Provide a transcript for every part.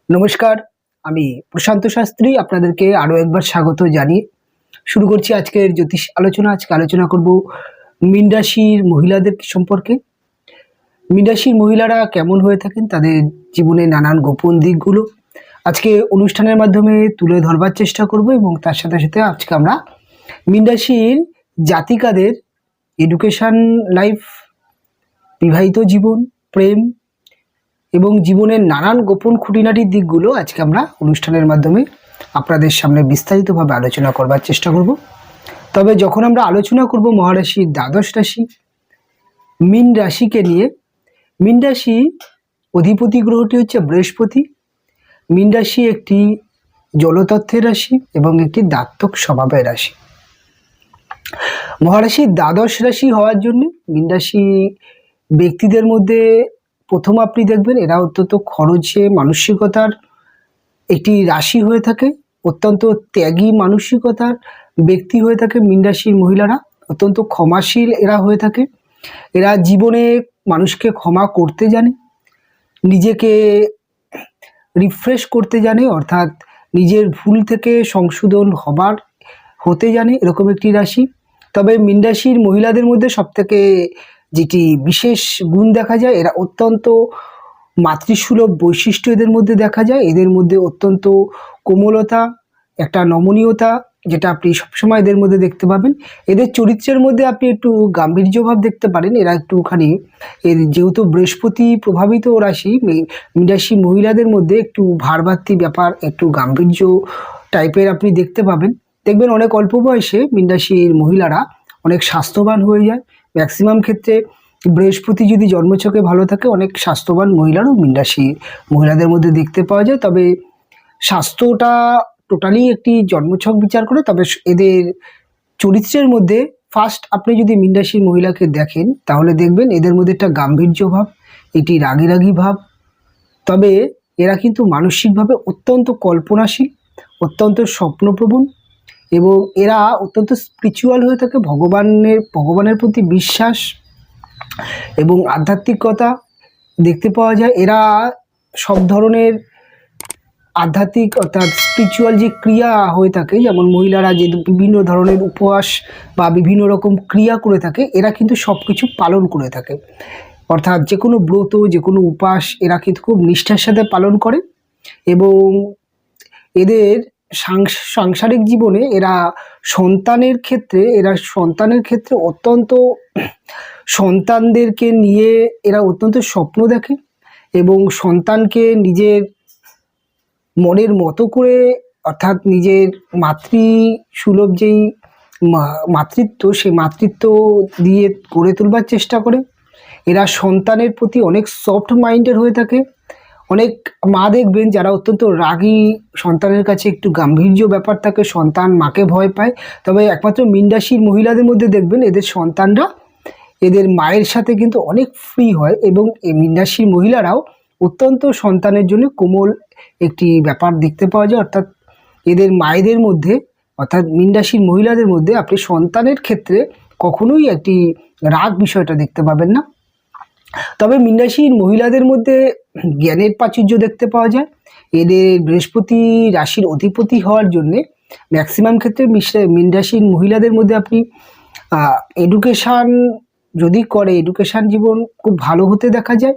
নমস্কার, আমি প্রশান্ত শাস্ত্রী আপনাদেরকে আরো একবার স্বাগত জানিয়ে শুরু করছি আজকের জ্যোতিষ আলোচনা। আজকে আলোচনা করব মীন রাশির মহিলাদের সম্পর্কে। মীন রাশির মহিলারা কেমন হয়ে থাকেন, তাদের জীবনে নানান গোপন দিকগুলো আজকে অনুষ্ঠানের মাধ্যমে তুলে ধরবার চেষ্টা করব এবং তার সাথে সাথে আজকে আমরা মীন রাশির জাতিকাদের এডুকেশন লাইফ, বিবাহিত জীবন, প্রেম এবং জীবনের নানান গোপন খুঁটিনাটির দিকগুলো আজকে আমরা অনুষ্ঠানের মাধ্যমে আপনাদের সামনে বিস্তারিতভাবে আলোচনা করবার চেষ্টা করব। তবে যখন আমরা আলোচনা করব মহারাশির দ্বাদশ রাশি মীন রাশিকে নিয়ে, মীন রাশি অধিপতি গ্রহটি হচ্ছে বৃহস্পতি। মীন রাশি একটি জলতত্ত্বের রাশি এবং একটি দাত্তক স্বভাবের রাশি। মহারাশির দ্বাদশ রাশি হওয়ার জন্য মীন রাশি ব্যক্তিদের মধ্যে প্রথম আপনি দেখবেন এরা অত্যন্ত খরচে মানসিকতার একটি রাশি হয়ে থাকে, অত্যন্ত ত্যাগী মানসিকতার ব্যক্তি হয়ে থাকে। মীন রাশির মহিলারা অত্যন্ত ক্ষমাশীল এরা হয়ে থাকে। এরা জীবনে মানুষকে ক্ষমা করতে জানে, নিজেকে রিফ্রেশ করতে জানে, অর্থাৎ নিজের ভুল থেকে সংশোধন হতে জানে, এরকম একটি রাশি। তবে মীন রাশির মহিলাদের মধ্যে সবথেকে যেটি বিশেষ গুণ দেখা যায়, এরা অত্যন্ত মাতৃসুলভ বৈশিষ্ট্য এদের মধ্যে দেখা যায়। এদের মধ্যে অত্যন্ত কোমলতা, একটা নমনীয়তা, যেটা আপনি সবসময় এদের মধ্যে দেখতে পাবেন। এদের চরিত্রের মধ্যে আপনি একটু গাম্ভীর্যভাব দেখতে পারেন। এরা একটুখানি যেহেতু বৃহস্পতি প্রভাবিত রাশি, মীন রাশি মহিলাদের মধ্যে একটু ভারবাত্তি ব্যাপার, একটু গাম্ভীর্য টাইপের আপনি দেখতে পাবেন। দেখবেন অনেক অল্প বয়সে মীন রাশির মহিলারা অনেক স্বাস্থ্যবান হয়ে যায়। ম্যাক্সিমাম ক্ষেত্রে বৃহস্পতি যদি জন্মছকে ভালো থাকে, অনেক স্বাস্থ্যবান মহিলারও মীন রাশি মহিলাদের মধ্যে দেখতে পাওয়া যায়। তবে স্বাস্থ্যটা টোটালি একটি জন্মছক বিচার করে। তবে এদের চরিত্রের মধ্যে ফার্স্ট আপনি যদি মীন রাশির মহিলাকে দেখেন তাহলে দেখবেন এদের মধ্যে একটা গাম্ভীর্য ভাব, এটি রাগী রাগী ভাব। তবে এরা কিন্তু মানসিকভাবে অত্যন্ত কল্পনাশীল, অত্যন্ত স্বপ্নপ্রবণ এবং এরা অত্যন্ত স্পিরিচুয়াল হয়ে থাকে। ভগবানের প্রতি বিশ্বাস এবং আধ্যাত্মিকতা দেখতে পাওয়া যায়। এরা সব ধরনের আধ্যাত্মিক অর্থাৎ স্পিরিচুয়াল যে ক্রিয়া হয়ে থাকে, যেমন মহিলারা যে বিভিন্ন ধরনের উপবাস বা বিভিন্ন রকম ক্রিয়া করে থাকে, এরা কিন্তু সব কিছু পালন করে থাকে। অর্থাৎ যে কোনো ব্রত, যে কোনো উপাস এরা কিন্তু খুব নিষ্ঠার সাথে পালন করে এবং এদের সাংসারিক জীবনে সন্তানের ক্ষেত্রে অত্যন্ত সন্তানদেরকে নিয়ে এরা অত্যন্ত স্বপ্ন দেখে এবং সন্তানকে নিজের মনের মতো করে, অর্থাৎ নিজের মাতৃসুলভ যেই মাতৃত্ব, সেই মাতৃত্ব দিয়ে গড়ে তোলবার চেষ্টা করে। এরা সন্তানের প্রতি অনেক সফট মাইন্ডেড হয়ে থাকে। অনেক মা দেখবেন যারা অত্যন্ত রাগী, সন্তানের কাছে একটু গাম্ভীর্য ব্যাপার থাকে, সন্তান মাকে ভয় পায়। তবে একমাত্র মীন রাশির মহিলাদের মধ্যে দেখবেন এদের সন্তানরা এদের মায়ের সাথে কিন্তু অনেক ফ্রি হয় এবং এই মীন রাশির মহিলারাও অত্যন্ত সন্তানের জন্য কোমল একটি ব্যাপার দেখতে পাওয়া যায়। অর্থাৎ এদের মায়েদের মধ্যে, অর্থাৎ মীন রাশির মহিলাদের মধ্যে আপনি সন্তানের ক্ষেত্রে কখনোই একটি রাগ বিষয়টা দেখতে পাবেন না। তবে মীন রাশির মহিলাদের মধ্যে জ্ঞানের প্রাচুর্য দেখতে পাওয়া যায়। এদের বৃহস্পতি রাশির অধিপতি হওয়ার জন্যে ম্যাক্সিমাম ক্ষেত্রে মীন রাশির মহিলাদের মধ্যে আপনি এডুকেশান যদি করে, এডুকেশান জীবন খুব ভালো হতে দেখা যায়।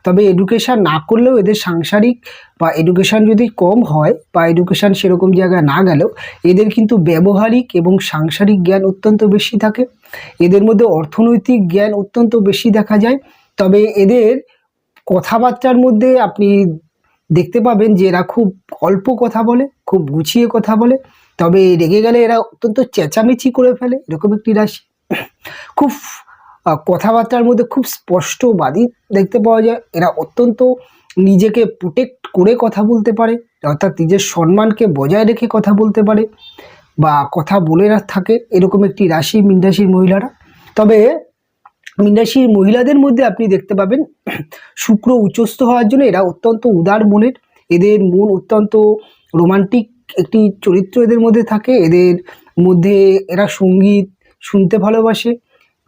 তবে এডুকেশান না করলেও এদের সাংসারিক বা এডুকেশান যদি কম হয় বা এডুকেশান সেরকম জায়গায় না গেলেও এদের কিন্তু ব্যবহারিক এবং সাংসারিক জ্ঞান অত্যন্ত বেশি থাকে। এদের মধ্যে অর্থনৈতিক জ্ঞান অত্যন্ত বেশি দেখা যায়। তবে এদের কথাবার্তার মধ্যে আপনি দেখতে পাবেন যে এরা খুব অল্প কথা বলে, খুব গুছিয়ে কথা বলে। তবে রেগে গেলে এরা অত্যন্ত চেঁচামেচি করে ফেলে, এরকম একটি রাশি। খুব কথাবার্তার মধ্যে খুব স্পষ্টবাদী দেখতে পাওয়া যায়। এরা অত্যন্ত নিজেকে প্রোটেক্ট করে কথা বলতে পারে, অর্থাৎ নিজের সম্মানকে বজায় রেখে কথা বলতে পারে বা কথা বলে থাকে, এরকম একটি রাশি মীন রাশির মহিলারা। তবে মীন রাশির মহিলাদের মধ্যে আপনি দেখতে পাবেন শুক্র উচ্চস্থ হওয়ার জন্য এরা অত্যন্ত উদার মনের। এদের মন অত্যন্ত রোমান্টিক একটি চরিত্র এদের মধ্যে থাকে। এদের মধ্যে এরা সঙ্গীত শুনতে ভালোবাসে,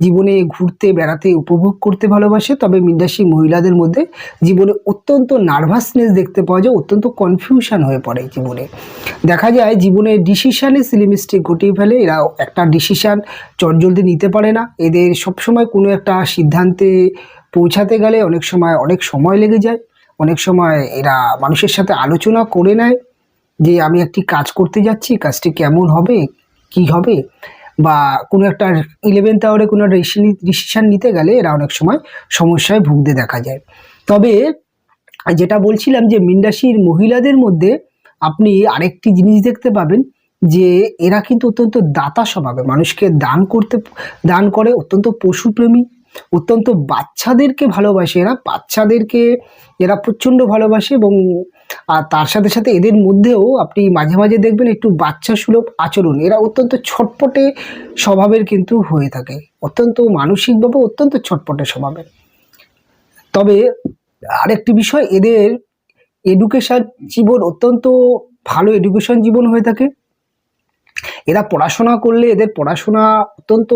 জীবনে ঘুরতে বেড়াতে উপভোগ করতে ভালোবাসে। তবে মীন রাশি মহিলাদের মধ্যে জীবনে অত্যন্ত নার্ভাসনেস দেখতে পাওয়া যায়, অত্যন্ত কনফিউশন হয়ে পড়ে জীবনে। দেখা যায় জীবনে ডিসিশানে সিলি মিস্টেক ঘটিয়ে ফেলে। এরা একটা ডিসিশান চটজলদি নিতে পারে না। এদের সবসময় কোনো একটা সিদ্ধান্তে পৌঁছাতে গেলে অনেক সময় অনেক সময় লেগে যায়। অনেক সময় এরা মানুষের সাথে আলোচনা করে নেয় যে আমি একটি কাজ করতে যাচ্ছি, কাজটি কেমন হবে, কি হবে, বা কোনো একটা 11th আওয়ারে কোনো ডিসিশান নিতে গেলে এরা অনেক সময় সমস্যায় ভুগতে দেখা যায়। তবে যেটা বলছিলাম যে মীন রাশির মহিলাদের মধ্যে আপনি আরেকটি জিনিস দেখতে পাবেন যে এরা কিন্তু অত্যন্ত দাতা স্বভাবে, মানুষকে দান করে, অত্যন্ত পশুপ্রেমী, অত্যন্ত বাচ্চাদেরকে ভালোবাসে। বাচ্চাদেরকে এরা প্রচণ্ড ভালোবাসে। এবং তার সাথে সাথে এদের মধ্যেও আপনি মাঝে মাঝে দেখবেন একটু বাচ্চা সুলভ আচরণ। এরা অত্যন্ত ছটপটে স্বভাবের কিন্তু হয়ে থাকে, অত্যন্ত মানসিকভাবে অত্যন্ত ছটপটে স্বভাবের। তবে আরেকটি বিষয়, এদের এডুকেশন জীবন অত্যন্ত ভালো এডুকেশন জীবন হয়ে থাকে। এরা পড়াশোনা করলে এদের পড়াশোনা অত্যন্ত,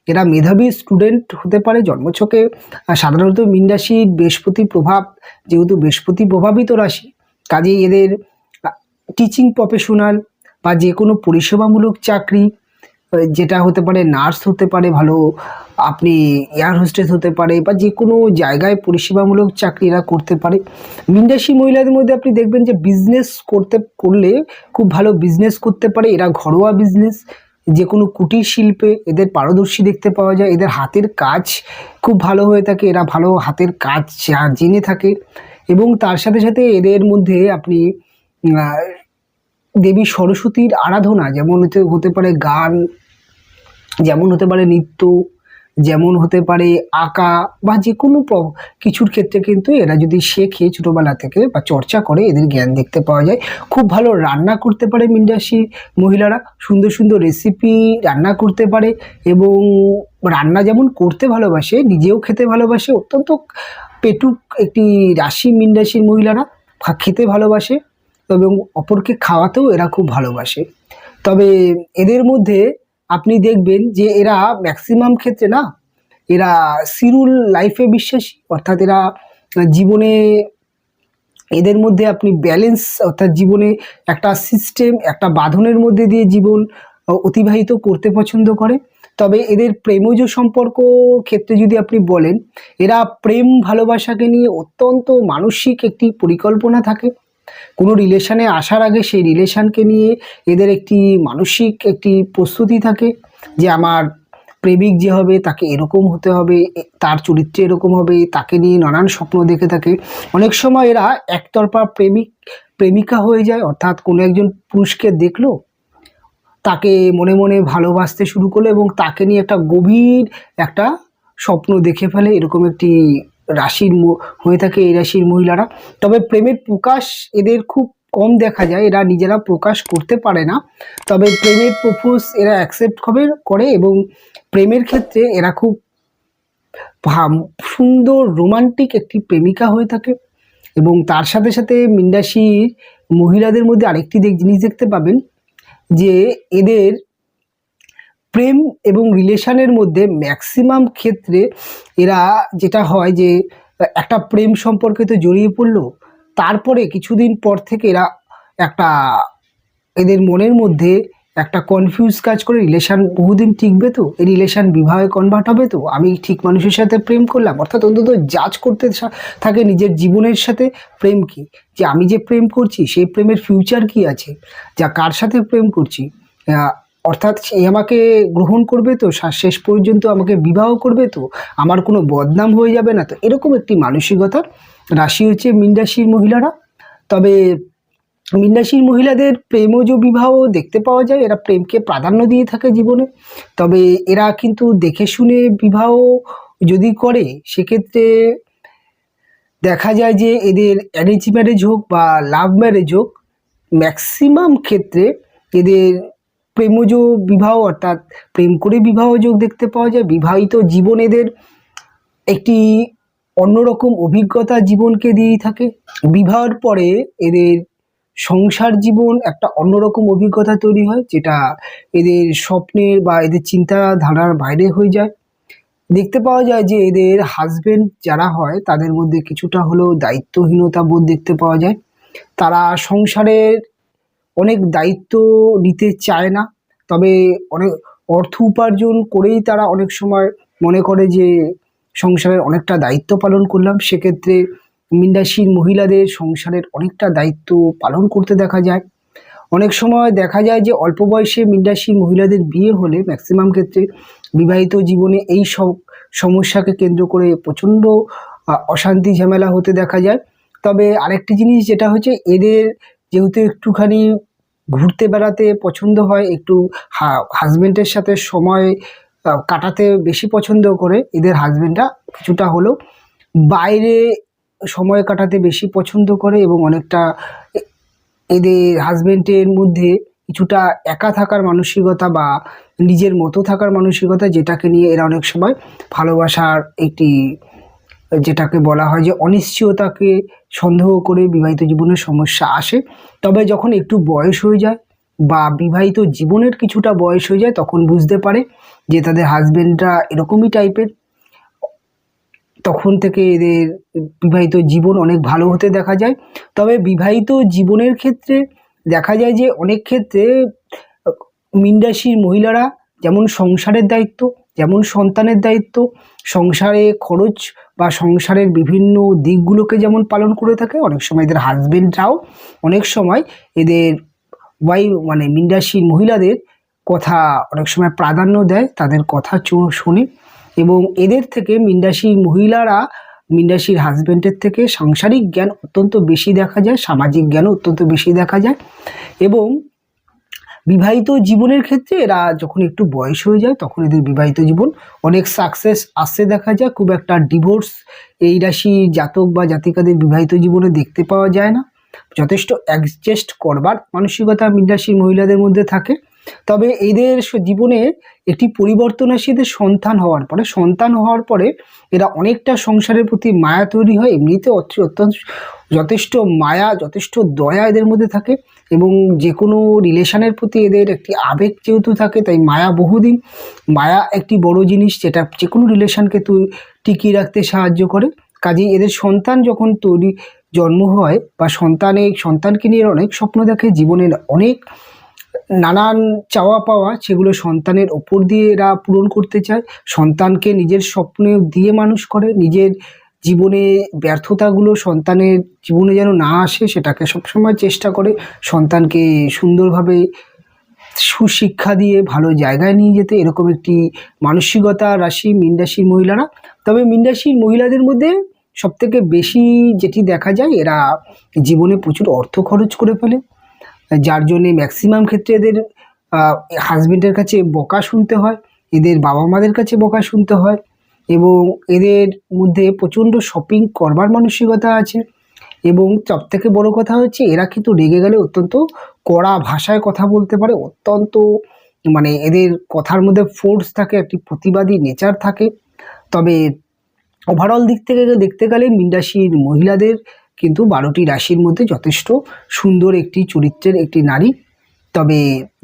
এরা মেধাবী স্টুডেন্ট হতে পারে জন্মছকে। সাধারণত মীন রাশি বৃহস্পতির প্রভাব, যেহেতু বৃহস্পতি প্রভাবিত রাশি, কাজেই এদের টিচিং প্রফেশনাল বা যে কোনো পরিষেবামূলক চাকরি, যেটা হতে পারে নার্স হতে পারে ভালো, আপনি এয়ার হোস্টেস হতে পারে, বা যে কোনো জায়গায় পরিষেবামূলক চাকরি এরা করতে পারে। মীন রাশি মহিলাদের মধ্যে আপনি দেখবেন যে বিজনেস করলে খুব ভালো বিজনেস করতে পারে এরা। ঘরোয়া বিজনেস, যে কোনো কুটির শিল্পে এদের পারদর্শী দেখতে পাওয়া যায়। এদের হাতের কাজ খুব ভালো হয়ে থাকে, এরা ভালো হাতের কাজ জেনে থাকে। এবং তার সাথে সাথে এদের মধ্যে আপনি দেবী সরস্বতীর আরাধনা, যেমন হতে পারে গান, যেমন হতে পারে নৃত্য, যেমন হতে পারে আঁকা, বা যে কোনো কিছুর ক্ষেত্রে কিন্তু এরা যদি শেখে ছোটোবেলা থেকে বা চর্চা করে, এদের জ্ঞান দেখতে পাওয়া যায়। খুব ভালো রান্না করতে পারে মীন রাশির মহিলারা, সুন্দর সুন্দর রেসিপি রান্না করতে পারে। এবং রান্না যেমন করতে ভালোবাসে, নিজেও খেতে ভালোবাসে। অত্যন্ত পেটুক একটি রাশি মীন রাশির মহিলারা, খেতে ভালোবাসে এবং অপরকে খাওয়াতেও এরা খুব ভালোবাসে। তবে এদের মধ্যে আপনি দেখবেন যে এরা ম্যাক্সিমাম ক্ষেত্রে এরা সিরুল লাইফে বিশ্বাসী, অর্থাৎ এরা জীবনে, এদের মধ্যে আপনি ব্যালেন্স, অর্থাৎ জীবনে একটা সিস্টেম, একটা বাঁধনের মধ্যে দিয়ে জীবন অতিবাহিত করতে পছন্দ করে। তবে এদের প্রেমজ সম্পর্ক ক্ষেত্রে যদি আপনি বলেন, এরা প্রেম ভালোবাসাকে নিয়ে অত্যন্ত মানসিক একটি পরিকল্পনা থাকে। কোনো রিলেশানে আসার আগে সেই রিলেশানকে নিয়ে এদের একটি মানসিক একটি প্রস্তুতি থাকে যে আমার প্রেমিক যে হবে তাকে এরকম হতে হবে, তার চরিত্রে এরকম হবে, তাকে নিয়ে নানান স্বপ্ন দেখে থাকে। অনেক সময় এরা একতরফা প্রেমিকা হয়ে যায়, অর্থাৎ কোনো একজন পুরুষকে দেখলো, তাকে মনে মনে ভালোবাসতে শুরু করলো এবং তাকে নিয়ে একটা গভীর একটা স্বপ্ন দেখে ফেলে। এরকম একটি রাশির হয়ে থাকে এই রাশির মহিলারা। তবে প্রেমের প্রকাশ এদের খুব কম দেখা যায়, এরা নিজেরা প্রকাশ করতে পারে না। তবে প্রেমের প্রপোজ এরা অ্যাকসেপ্ট করে এবং প্রেমের ক্ষেত্রে এরা খুব সুন্দর রোমান্টিক একটি প্রেমিকা হয়ে থাকে। এবং তার সাথে সাথে মীন রাশির মহিলাদের মধ্যে আরেকটি জিনিস দেখতে পাবেন যে এদের প্রেম এবং রিলেশনের মধ্যে ম্যাক্সিমাম ক্ষেত্রে এরা, যেটা হয় যে একটা প্রেম সম্পর্কে তো জড়িয়ে পড়লো, তারপরে কিছুদিন পর থেকে এরা একটা, এদের মনের মধ্যে একটা কনফিউজ কাজ করে, রিলেশান বহুদিন টিকবে তো, এই রিলেশান বিবাহে কনভার্ট হবে তো, আমি ঠিক মানুষের সাথে প্রেম করলাম, অর্থাৎ অন্তত জাজ করতে থাকে নিজের জীবনের সাথে প্রেম কি, যে আমি যে প্রেম করছি সেই প্রেমের ফিউচার কি আছে, যা কার সাথে প্রেম করছি, অর্থাৎ সে আমাকে গ্রহণ করবে তো, শেষ পর্যন্ত আমাকে বিবাহ করবে তো, আমার কোনো বদনাম হয়ে যাবে না তো, এরকম একটি মানসিকতার রাশি হচ্ছে মীন রাশির মহিলারা। তবে মীন রাশির মহিলাদের প্রেমজ বিবাহ দেখতে পাওয়া যায়, এরা প্রেমকে প্রাধান্য দিয়ে থাকে জীবনে। তবে এরা কিন্তু দেখে শুনে বিবাহ যদি করে, সেক্ষেত্রে দেখা যায় যে এদের অ্যারেঞ্জ ম্যারেজ হোক বা লাভ ম্যারেজ হোক, ম্যাক্সিমাম ক্ষেত্রে এদের প্রেমজ বিবাহ, অর্থাৎ প্রেম করে বিবাহ যোগ দেখতে পাওয়া যায়। বিবাহিত জীবন এদের একটি অন্যরকম অভিজ্ঞতা জীবনকে দিয়েই থাকে। বিবাহের পরে এদের সংসার জীবন একটা অন্যরকম অভিজ্ঞতা তৈরি হয়, যেটা এদের স্বপ্নের বা এদের চিন্তাধারার বাইরে হয়ে যায়। দেখতে পাওয়া যায় যে এদের হাজবেন্ড যারা হয় তাদের মধ্যে কিছুটা হলেও দায়িত্বহীনতা বোধ দেখতে পাওয়া যায়। তারা সংসারের অনেক দায়িত্ব নিতে চায় না, তবে অনেক অর্থ উপার্জন করেই তারা অনেক সময় মনে করে যে সংসারের অনেকটা দায়িত্ব পালন করলাম। সেক্ষেত্রে মীন রাশির মহিলাদের সংসারের অনেকটা দায়িত্ব পালন করতে দেখা যায়। অনেক সময় দেখা যায় যে অল্প বয়সে মীন রাশির মহিলাদের বিয়ে হলে ম্যাক্সিমাম ক্ষেত্রে বিবাহিত জীবনে এই সব সমস্যাকে কেন্দ্র করে প্রচণ্ড অশান্তি ঝামেলা হতে দেখা যায়। তবে আরেকটি জিনিস যেটা হচ্ছে, এদের যেহেতু একটুখানি ঘুরতে বেড়াতে পছন্দ হয়, একটু হাজবেন্ডের সাথে সময় কাটাতে বেশি পছন্দ করে, এদের হাজবেন্ডরা কিছুটা হলেও বাইরে সময় কাটাতে বেশি পছন্দ করে এবং অনেকটা এদের হাজবেন্ডের মধ্যে কিছুটা একা থাকার মানসিকতা বা নিজের মতো থাকার মানসিকতা, যেটাকে নিয়ে এরা অনেক সময় ভালোবাসার একটি, যেটাকে বলা হয় যে অনিশ্চয়তাকে সন্দেহ করে বিবাহিত জীবনের সমস্যা আসে। তবে যখন একটু বয়স হয়ে যায় বা বিবাহিত জীবনের কিছুটা বয়স হয়ে যায়, তখন বুঝতে পারে যে তাদের হাজবেন্ডরা এরকমই টাইপের। তখন থেকে এদের বিবাহিত জীবন অনেক ভালো হতে দেখা যায়। তবে বিবাহিত জীবনের ক্ষেত্রে দেখা যায় যে অনেক ক্ষেত্রে মীন রাশির মহিলারা যেমন সংসারের দায়িত্ব, যেমন সন্তানের দায়িত্ব, সংসারে খরচ বা সংসারের বিভিন্ন দিকগুলোকে যেমন পালন করে থাকে, অনেক সময় এদের হাজবেন্ডরাও অনেক সময় এদের মানে মীন রাশির মহিলাদের কথা অনেক সময় প্রাধান্য দেয়, তাদের কথা শোনে এবং এদের থেকে মীন রাশির মহিলারা মীন রাশির হাজবেন্ডের থেকে সাংসারিক জ্ঞান অত্যন্ত বেশি দেখা যায়, সামাজিক জ্ঞানও অত্যন্ত বেশি দেখা যায়। এবং বিবাহিত জীবনের ক্ষেত্রে এরা যখন একটু বয়স হয়ে যায়, তখন এদের বিবাহিত জীবন অনেক সাকসেস আসতে দেখা যায়। খুব একটা ডিভোর্স এই রাশির জাতক বা জাতিকাদের বিবাহিত জীবনে দেখতে পাওয়া যায় না। যথেষ্ট অ্যাডজাস্ট করবার মানসিকতা মীন রাশির মহিলাদের মধ্যে থাকে। তবে এদের জীবনে একটি পরিবর্তন আসে এদের সন্তান হওয়ার পরে এরা অনেকটা সংসারের প্রতি মায়া তৈরি হয়। এমনিতে অত্যন্ত যথেষ্ট মায়া, যথেষ্ট দয়া এদের মধ্যে থাকে এবং যে কোনো রিলেশনের প্রতি এদের একটি আবেগ যেহেতু থাকে, তাই মায়া বহুদিন, মায়া একটি বড় জিনিস যেটা যে কোনো রিলেশনকে টিকিয়ে রাখতে সাহায্য করে। কাজেই এদের সন্তান যখন জন্ম হয় বা সন্তানকে নিয়ে অনেক স্বপ্ন দেখে, জীবনের অনেক নানান চাওয়া পাওয়া সেগুলো সন্তানের ওপর দিয়ে এরা পূরণ করতে চায়। সন্তানকে নিজের স্বপ্নে দিয়ে মানুষ করে, নিজের জীবনে ব্যর্থতাগুলো সন্তানের জীবনে যেন না আসে সেটাকে সবসময় চেষ্টা করে সন্তানকে সুন্দরভাবে সুশিক্ষা দিয়ে ভালো জায়গায় নিয়ে যেতে। এরকম একটি মানসিকতা রাশি মীন রাশির মহিলারা। তবে মীন রাশির মহিলাদের মধ্যে সবথেকে বেশি যেটি দেখা যায়, এরা জীবনে প্রচুর অর্থ খরচ করে ফেলে, যার জন্যে ম্যাক্সিমাম ক্ষেত্রে এদের হাজবেন্ডের কাছে বকা শুনতে হয়, এদের বাবা মাদের কাছে বকা শুনতে হয় এবং এদের মধ্যে প্রচণ্ড শপিং করবার মানসিকতা আছে। এবং সবথেকে বড় কথা হচ্ছে, এরা কিন্তু রেগে গেলে অত্যন্ত কড়া ভাষায় কথা বলতে পারে, অত্যন্ত মানে এদের কথার মধ্যে ফোর্স থাকে, একটি প্রতিবাদী নেচার থাকে। তবে ওভারঅল দিক থেকে দেখতে গেলে মীন রাশির মহিলাদের কিন্তু 12টি রাশির মধ্যে যথেষ্ট সুন্দর একটি চরিত্রের একটি নারী। তবে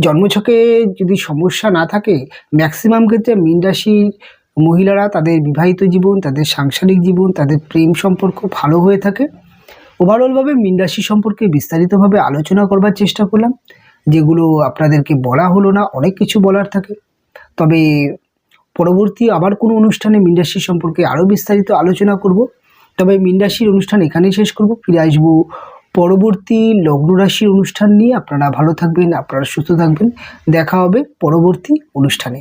জন্মছকে যদি সমস্যা না থাকে, ম্যাক্সিমাম ক্ষেত্রে মীন রাশির মহিলারা তাদের বিবাহিত জীবন, তাদের সাংসারিক জীবন, তাদের প্রেম সম্পর্ক ভালো হয়ে থাকে। ওভারঅলভাবে মীন রাশি সম্পর্কে বিস্তারিতভাবে আলোচনা করবার চেষ্টা করলাম, যেগুলো আপনাদেরকে বলা হলো না, অনেক কিছু বলার থাকে। তবে পরবর্তী আবার কোনো অনুষ্ঠানে মীন রাশি সম্পর্কে আরও বিস্তারিত আলোচনা করব। তবে মীন রাশির অনুষ্ঠান এখানেই শেষ করব, ফিরে আসবো পরবর্তী লগ্ন রাশির অনুষ্ঠান নিয়ে। আপনারা ভালো থাকবেন, আপনারা সুস্থ থাকবেন, দেখা হবে পরবর্তী অনুষ্ঠানে।